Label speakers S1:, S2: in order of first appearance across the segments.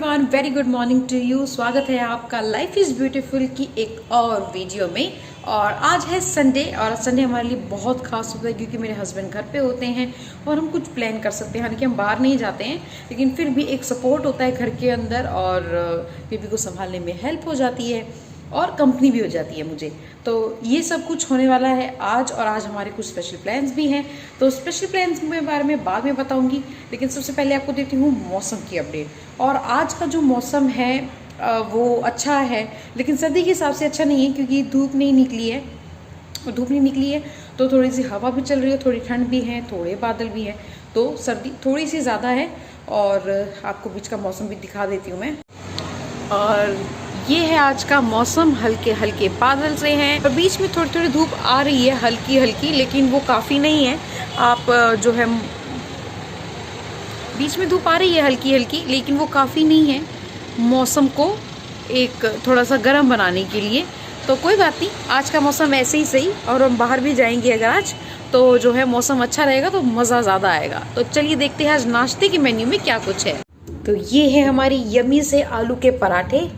S1: Everyone, very good morning to you. स्वागत है आपका लाइफ इज़ ब्यूटीफुल की एक और वीडियो में। और आज है संडे और संडे हमारे लिए बहुत खास होता है क्योंकि मेरे हस्बैंड घर पे होते हैं और हम कुछ प्लान कर सकते हैं। हालांकि हम बाहर नहीं जाते हैं लेकिन फिर भी एक सपोर्ट होता है घर के अंदर और बेबी को संभालने में हेल्प हो जाती है और कंपनी भी हो जाती है मुझे। तो ये सब कुछ होने वाला है आज, और आज हमारे कुछ स्पेशल प्लान्स भी हैं। तो स्पेशल प्लान्स के बारे में बाद में बताऊंगी, लेकिन सबसे पहले आपको देती हूँ मौसम की अपडेट। और आज का जो मौसम है वो अच्छा है, लेकिन सर्दी के हिसाब से अच्छा नहीं है क्योंकि धूप नहीं निकली है। धूप नहीं निकली है तो थोड़ी सी हवा भी चल रही है, थोड़ी ठंड भी है, थोड़े बादल भी हैं, तो सर्दी थोड़ी सी ज़्यादा है। और आपको बीच का मौसम भी दिखा देती हूँ मैं। और ये है आज का मौसम, हल्के हल्के बादल से हैं और बीच में थोड़ी थोड़ी धूप आ रही है हल्की हल्की, लेकिन वो काफ़ी नहीं है। आप जो है बीच में धूप आ रही है हल्की हल्की, लेकिन वो काफ़ी नहीं है मौसम को एक थोड़ा सा गर्म बनाने के लिए। तो कोई बात नहीं, आज का मौसम ऐसे ही सही, और हम बाहर भी जाएंगे अगर आज तो जो है मौसम अच्छा रहेगा तो मज़ा ज़्यादा आएगा। तो चलिए देखते हैं आज नाश्ते के मेन्यू में क्या कुछ है। तो ये है हमारी यम्मी से आलू के पराठे।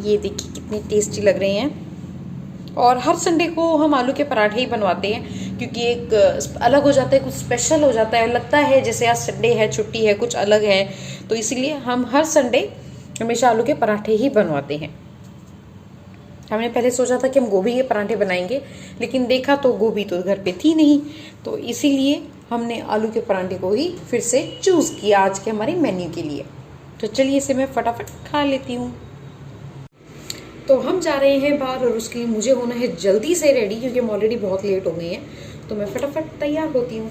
S1: ये देखिए कितने टेस्टी लग रहे हैं। और हर संडे को हम आलू के पराठे ही बनवाते हैं क्योंकि एक अलग हो जाता है, कुछ स्पेशल हो जाता है, लगता है जैसे आज संडे है, छुट्टी है, कुछ अलग है। तो इसीलिए हम हर संडे हमेशा आलू के पराठे ही बनवाते हैं। हमने पहले सोचा था कि हम गोभी के पराठे बनाएंगे, लेकिन देखा तो गोभी तो घर पे थी नहीं, तो इसीलिए हमने आलू के पराठे को ही फिर से चूज़ किया आज के हमारे मेन्यू के लिए। तो चलिए इसे मैं फटाफट खा लेती हूँ। तो हम जा रहे हैं बाहर और उसके लिए मुझे होना है जल्दी से रेडी क्योंकि हम ऑलरेडी बहुत लेट हो गए हैं। तो मैं फटाफट तैयार होती हूँ।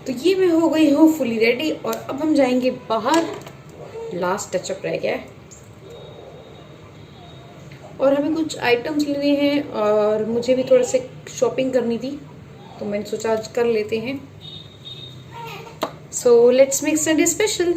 S1: तो ये मैं हो गई हूँ फुली रेडी और अब हम जाएंगे बाहर। लास्ट टचअप रह गया है और हमें कुछ आइटम्स लेने हैं और मुझे भी थोड़ा से शॉपिंग करनी थी, तो मैंने सोचा आज कर लेते हैं। So let's make Sunday special.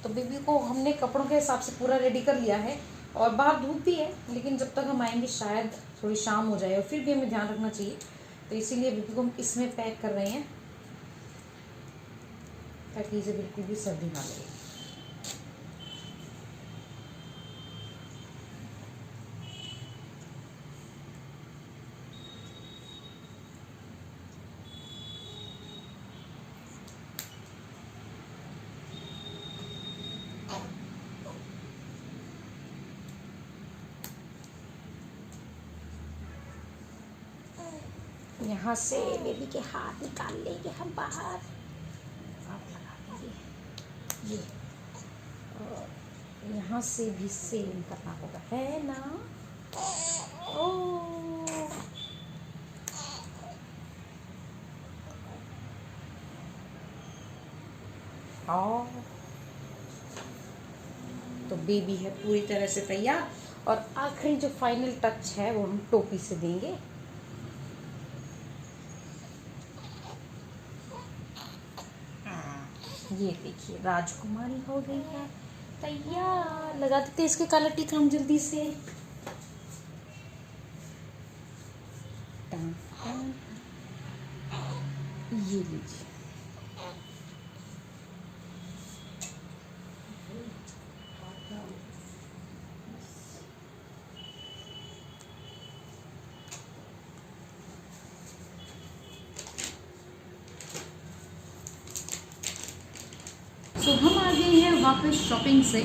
S1: तो बेबी को हमने कपड़ों के हिसाब से पूरा रेडी कर लिया है और बाहर धूप भी है, लेकिन जब तक हम आएंगे शायद थोड़ी शाम हो जाए और फिर भी हमें ध्यान रखना चाहिए, तो इसीलिए बेबी को हम इसमें पैक कर रहे हैं ताकि इसे बिल्कुल भी सर्दी ना लगे। यहाँ से बेबी के हाथ निकाल लेंगे हम बाहर। आप लगा दीजिए ये, और यहाँ से भी सेम करना होगा, है ना? ओ और तो बेबी है पूरी तरह से तैयार। और आखिरी जो फाइनल टच है वो हम टोपी से देंगे। ये देखिए राजकुमारी हो गई है तैयार। लगा देते इसके काला टीका हम जल्दी से। ये लीजिए। तो हम आ गए हैं वापस शॉपिंग से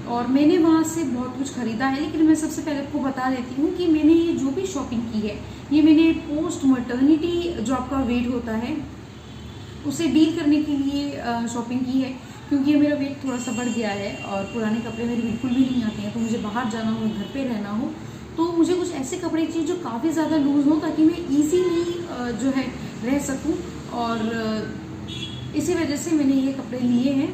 S1: और मैंने वहाँ से बहुत कुछ ख़रीदा है, लेकिन मैं सबसे पहले आपको बता देती हूँ कि मैंने ये जो भी शॉपिंग की है ये मैंने पोस्ट मटर्निटी जो आपका वेट होता है उसे डील करने के लिए शॉपिंग की है, क्योंकि मेरा वेट थोड़ा सा बढ़ गया है और पुराने कपड़े मेरे बिल्कुल भी नहीं आते हैं। तो मुझे बाहर जाना हो, घर पे रहना हो, तो मुझे कुछ ऐसे कपड़े चाहिए जो काफ़ी ज़्यादा लूज़ हो ताकि मैं ईजीली जो है रह सकूँ। और इसी वजह से मैंने ये कपड़े लिए हैं।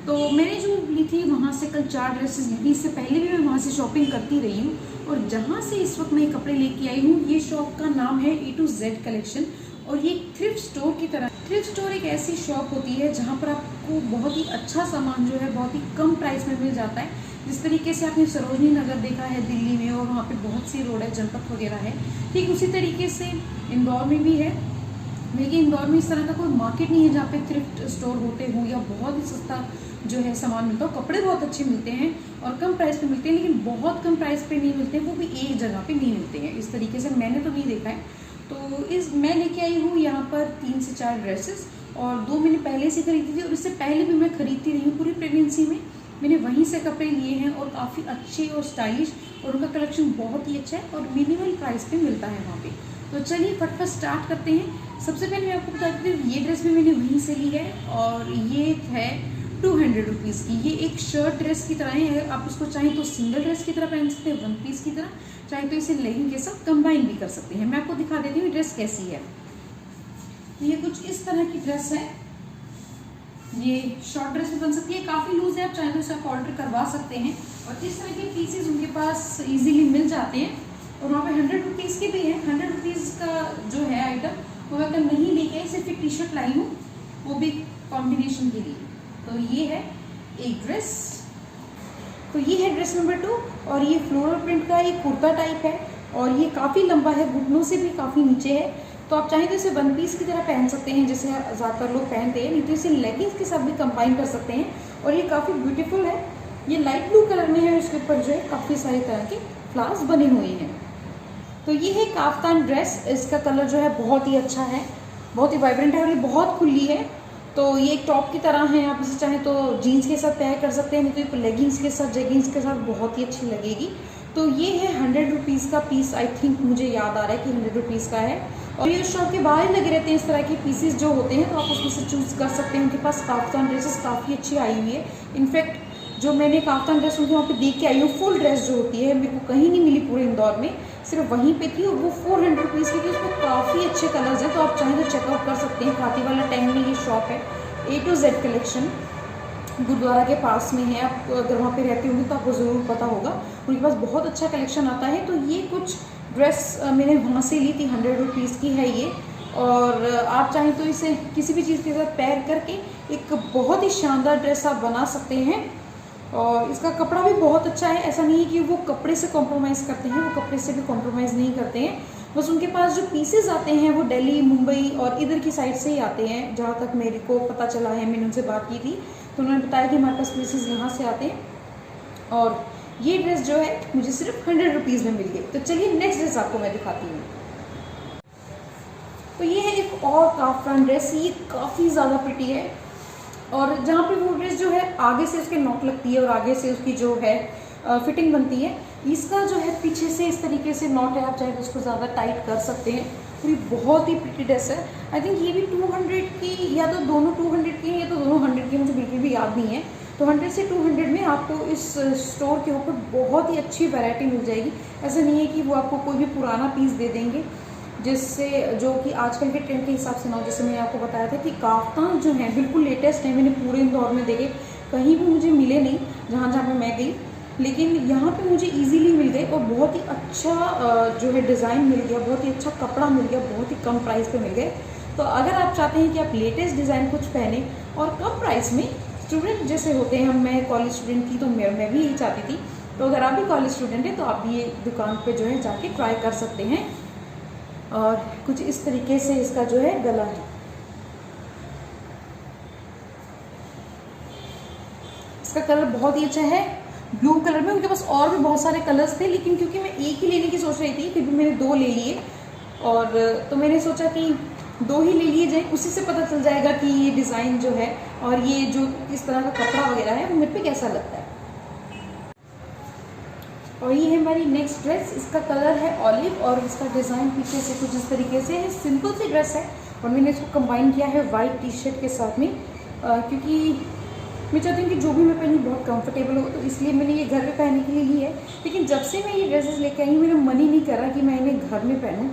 S1: तो मैंने जो ली थी वहाँ से कल 4 ड्रेसेस ली थी। इससे पहले भी मैं वहाँ से शॉपिंग करती रही हूँ और जहाँ से इस वक्त मैं ये कपड़े लेके आई हूँ, ये शॉप का नाम है A to Z कलेक्शन। और ये थ्रिफ्ट स्टोर की तरह, थ्रिफ्ट स्टोर एक ऐसी शॉप होती है जहाँ पर आपको बहुत ही अच्छा सामान जो है बहुत ही कम प्राइस में मिल जाता है। जिस तरीके से आपने सरोजनी नगर देखा है दिल्ली में और वहाँ पे बहुत सी रोड है, जनपथ वगैरह है, ठीक उसी तरीके से इंदौर में भी है। लेकिन इंदौर में इस तरह का कोई मार्केट नहीं है जहाँ पे थ्रिफ्ट स्टोर होते हों या बहुत ही सस्ता जो है सामान मिलता हो। कपड़े बहुत अच्छे मिलते हैं और कम प्राइस पे मिलते हैं, लेकिन बहुत कम प्राइस पे नहीं मिलते, वो भी एक जगह पे नहीं मिलते हैं। इस तरीके से मैंने तो नहीं देखा है। तो मैं लेके आई हूँ यहाँ पर 3 से 4 ड्रेसेस और 2 मैंने पहले से खरीदी थी और इससे पहले भी मैं खरीदती रही हूँ। पूरी प्रेगनेंसी में मैंने वहीं से कपड़े लिए हैं और काफ़ी अच्छे और स्टाइलिश, और उनका कलेक्शन बहुत ही अच्छा है और मिनिमल प्राइस पे मिलता है वहाँ पे। तो चलिए फटफट स्टार्ट करते हैं। सबसे पहले मैं आपको बता देती हूँ ये ड्रेस भी मैंने वहीं से ली है और ये है 200 रुपीज़ की। ये एक शर्ट ड्रेस की तरह है, आप उसको चाहें तो सिंगल ड्रेस की तरह पहन सकते हैं, 1 पीस की तरह, चाहे तो इसे लेगिंग के साथ कंबाइन भी कर सकते हैं। मैं आपको दिखा देती हूँ ड्रेस कैसी है। ये कुछ इस तरह की ड्रेस है। ये शॉर्ट ड्रेस भी बन सकती है, काफ़ी लूज है, आप चाहे तो इसे आप ऑल्टर करवा सकते हैं। और इस तरह के पीसेस उनके पास इजीली मिल जाते हैं और वहाँ पे 100 रुपीज़ के भी हैं। 100 रुपीज़ का जो है आइटम वो मैं कल नहीं लेके सिर्फ एक टी शर्ट लाई हूँ, वो भी कॉम्बिनेशन के लिए। तो ये है एक ड्रेस। तो ये है ड्रेस नंबर 2 और ये फ्लोरल प्रिंट का एक कुर्ता टाइप है और ये काफ़ी लंबा है, घुटनों से भी काफ़ी नीचे है। तो आप चाहें तो इसे 1 पीस की तरह पहन सकते हैं जैसे ज़्यादातर लोग पहनते हैं, नहीं तो इसे लेगिंग्स के साथ भी कंबाइन कर सकते हैं। और ये काफ़ी ब्यूटीफुल है। ये लाइट ब्लू कलर में है और इसके ऊपर जो है काफ़ी सारे तरह के फ्लावर्स बने हुए हैं। तो ये है काफ्तान ड्रेस। इसका कलर जो है बहुत ही अच्छा है, बहुत ही वाइब्रेंट है और ये बहुत खुली है। तो ये एक टॉप की तरह है, आप इसे चाहें तो जीन्स के साथ पेयर कर सकते हैं, नहीं तो लेगिंग्स के साथ, जेगिंग्स के साथ बहुत ही अच्छी लगेगी। तो ये है 100 रुपीज़ का पीस। आई थिंक मुझे याद आ रहा है कि 100 रुपीज़ का है। और ये शॉप के बाहर लगे रहते हैं इस तरह के पीसेस जो होते हैं, तो आप उसमें से चूज़ कर सकते हैं। उनके पास काफ्तान ड्रेसेस काफ़ी अच्छी आई हुई है। इनफैक्ट जो मैंने काफ्तान ड्रेस उनके वहाँ पे देख के आई हूँ, फुल ड्रेस जो होती है, मेरे को कहीं नहीं मिली पूरे इंदौर में, सिर्फ वहीं पे थी और वो 400 रुपीज़ की थी। उसमें काफ़ी अच्छे कलर्स हैं, तो आप चाहें तो चेकआउट कर सकते हैं। खातीवाला टैंक में ये शॉप है, A to Z collection, gurdwara के पास में है। आप अगर वहाँ पे रहते होंगे तो आपको ज़रूर पता होगा, उनके पास बहुत अच्छा कलेक्शन आता है। तो ये कुछ ड्रेस मैंने वहाँ से ली थी, 100 रुपीज़ की है ये। और आप चाहें तो इसे किसी भी चीज़ के साथ पेयर करके एक बहुत ही शानदार ड्रेस आप बना सकते हैं। और इसका कपड़ा भी बहुत अच्छा है, ऐसा नहीं है कि वो कपड़े से कॉम्प्रोमाइज़ करते हैं, वो कपड़े से भी कॉम्प्रोमाइज़ नहीं करते हैं। बस उनके पास जो पीसेस आते हैं वो दिल्ली, मुंबई और इधर की साइड से ही आते हैं, जहाँ तक मेरे को पता चला है। मैंने उनसे बात की थी तो उन्होंने बताया कि हमारे पास पीसेस यहाँ से आते हैं। और ये ड्रेस जो है मुझे सिर्फ 100 रुपीज़ में मिल गई। तो चलिए नेक्स्ट ड्रेस आपको मैं दिखाती हूँ। तो ये है एक और काफ्तान ड्रेस। ये काफ़ी ज़्यादा प्रिटी है और जहाँ पे वो ड्रेस जो है आगे से उसके नॉक लगती है और आगे से उसकी जो है फिटिंग बनती है, इसका जो है पीछे से इस तरीके से नॉट है, आप चाहे तो उसको ज़्यादा टाइट कर सकते हैं। तो ये बहुत ही प्रिटी ड्रेस है। आई थिंक ये भी 200 की, या तो दोनों 200 की हैं या तो दोनों 100 की, मुझे बिल्कुल भी याद नहीं है। तो 100 से 200 में आपको इस स्टोर के ऊपर बहुत ही अच्छी वैरायटी मिल जाएगी। ऐसा नहीं है कि वो आपको कोई भी पुराना पीस दे देंगे। जिससे जो कि आजकल के ट्रेंड के हिसाब से ना, जैसे मैंने आपको बताया था कि काफ्तान जो है बिल्कुल लेटेस्ट है, मैंने पूरे इंदौर में देखे, कहीं भी मुझे मिले नहीं जहाँ जहाँ पे मैं गई, लेकिन यहाँ पे मुझे इजीली मिल गए और बहुत ही अच्छा जो है डिज़ाइन मिल गया, बहुत ही अच्छा कपड़ा मिल गया, बहुत ही कम प्राइस पे मिल गए। तो अगर आप चाहते हैं कि आप लेटेस्ट डिज़ाइन कुछ पहने और कम प्राइस में, स्टूडेंट जैसे होते हैं, मैं कॉलेज स्टूडेंट थी तो मैं भी यही चाहती थी, तो अगर आप भी कॉलेज स्टूडेंट हैं तो आप भी ये दुकान पे जो है जाके ट्राई कर सकते हैं। और कुछ इस तरीके से इसका जो है गला है। इसका कलर बहुत ही अच्छा है, ब्लू कलर में। उनके पास और भी बहुत सारे कलर्स थे, लेकिन क्योंकि मैं एक ही लेने की सोच रही थी, फिर भी मैंने 2 ले लिए, और तो मैंने सोचा कि 2 ही ले लिए जाए, उसी से पता चल जाएगा कि ये डिज़ाइन जो है और ये जो इस तरह का कपड़ा वगैरह है वो मेरे पे कैसा लगता है। और ये है हमारी नेक्स्ट ड्रेस। इसका कलर है ऑलिव और इसका डिज़ाइन पीछे से कुछ इस तरीके से है। सिंपल सी ड्रेस है और मैंने इसको कंबाइन किया है वाइट टी शर्ट के साथ में, क्योंकि मैं चाहती हूँ कि जो भी मैं पहनी बहुत कंफर्टेबल हो, तो इसलिए मैंने ये घर पे पहनने के लिए ली है। लेकिन जब से मैं ये ड्रेसेस लेके आई हूँ, मेरा मन ही नहीं कर रहा कि मैं इन्हें घर में पहनूँ,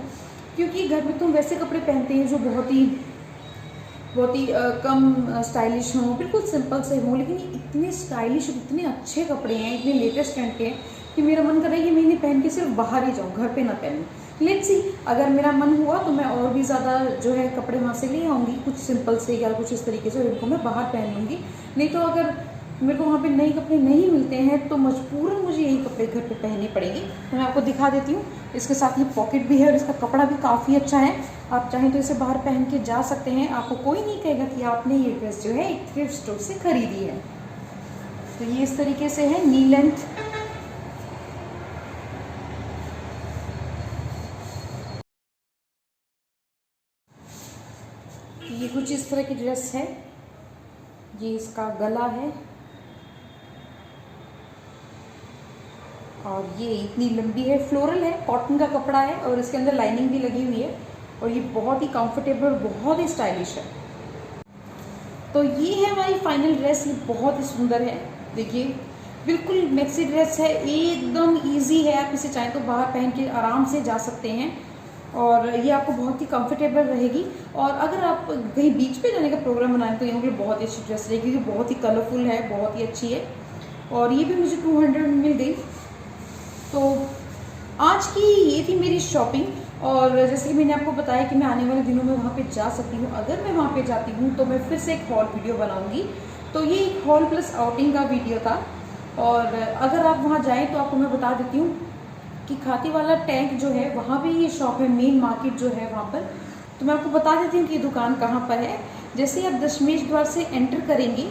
S1: क्योंकि घर में तो हम वैसे कपड़े पहनते हैं जो बहुत ही कम स्टाइलिश हों, बिल्कुल सिंपल से हों, लेकिन ये इतने स्टाइलिश, इतने अच्छे कपड़े हैं, इतने लेटेस्ट ट्रेंड के हैं कि मेरा मन कर रहा है कि मैं इन्हें पहन के सिर्फ बाहर ही जाऊँ, घर पे ना पहनूँ। लेट्स सी, अगर मेरा मन हुआ तो मैं और भी ज़्यादा जो है कपड़े वहाँ से ले आऊँगी, कुछ सिंपल से या कुछ इस तरीके से, उनको मैं बाहर पहन लूँगी। नहीं तो अगर मेरे को वहाँ पे नए कपड़े नहीं मिलते हैं तो मजबूरन मुझे यही कपड़े घर पे पहनने पड़ेंगे। तो मैं आपको दिखा देती हूँ। इसके साथ ये पॉकेट भी है और इसका कपड़ा भी काफ़ी अच्छा है। आप चाहें तो इसे बाहर पहन के जा सकते हैं, आपको कोई नहीं कहेगा कि आपने ये ड्रेस जो है एक थ्रिफ्ट स्टोर से खरीदी है। तो ये इस तरीके से है, नी लेंथ। ये कुछ इस तरह की ड्रेस है, ये इसका गला है और ये इतनी लंबी है, फ्लोरल है, कॉटन का कपड़ा है और इसके अंदर लाइनिंग भी लगी हुई है और ये बहुत ही कंफर्टेबल, बहुत ही स्टाइलिश है। तो ये है हमारी फाइनल ड्रेस। ये बहुत ही सुंदर है, देखिए बिल्कुल मैक्सी ड्रेस है, एकदम इजी है। आप इसे चाहें तो बाहर पहन के आराम से जा सकते हैं और ये आपको बहुत ही कंफर्टेबल रहेगी। और अगर आप कहीं बीच पे जाने का प्रोग्राम बनाएं तो यहाँ पे बहुत ही अच्छी ड्रेस रहेगी, क्योंकि बहुत ही कलरफुल है, बहुत ही अच्छी है। और ये भी मुझे 200 में मिल गई। तो आज की ये थी मेरी शॉपिंग। और जैसे कि मैंने आपको बताया कि मैं आने वाले दिनों में वहाँ पे जा सकती हूँ। अगर मैं वहाँ पे जाती हूँ तो मैं फिर से एक हॉल वीडियो बनाऊँगी। तो ये एक हॉल प्लस आउटिंग का वीडियो था। और अगर आप वहाँ जाएँ तो आपको मैं बता देती हूँ कि खातीवाला टैंक जो है वहाँ पे ये शॉप है, मेन मार्केट जो है वहाँ पर। तो मैं आपको बता देती हूँ कि ये दुकान कहाँ पर है। जैसे आप दशमेश द्वार से एंटर करेंगे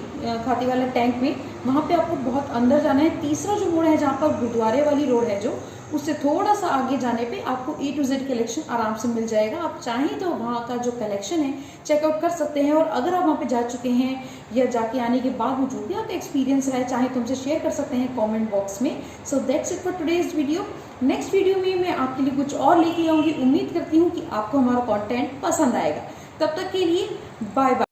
S1: खातीवाला टैंक में, वहाँ पे आपको बहुत अंदर जाना है। तीसरा जो मोड़ है जहाँ पर गुरुद्वारे वाली रोड है, जो उससे थोड़ा सा आगे जाने पे आपको A to Z कलेक्शन आराम से मिल जाएगा। आप चाहें तो वहाँ का जो कलेक्शन है चेकआउट कर सकते हैं। और अगर आप वहाँ पे जा चुके हैं या जाके आने के बाद में जो भी आपका एक्सपीरियंस रहा है, चाहे तो हमसे शेयर कर सकते हैं कमेंट बॉक्स में। So that's it for today's video. Next video में मैं आपके लिए कुछ और लेके आऊँगी। उम्मीद करती हूँ कि आपको हमारा कॉन्टेंट पसंद आएगा। तब तक के लिए बाय बाय।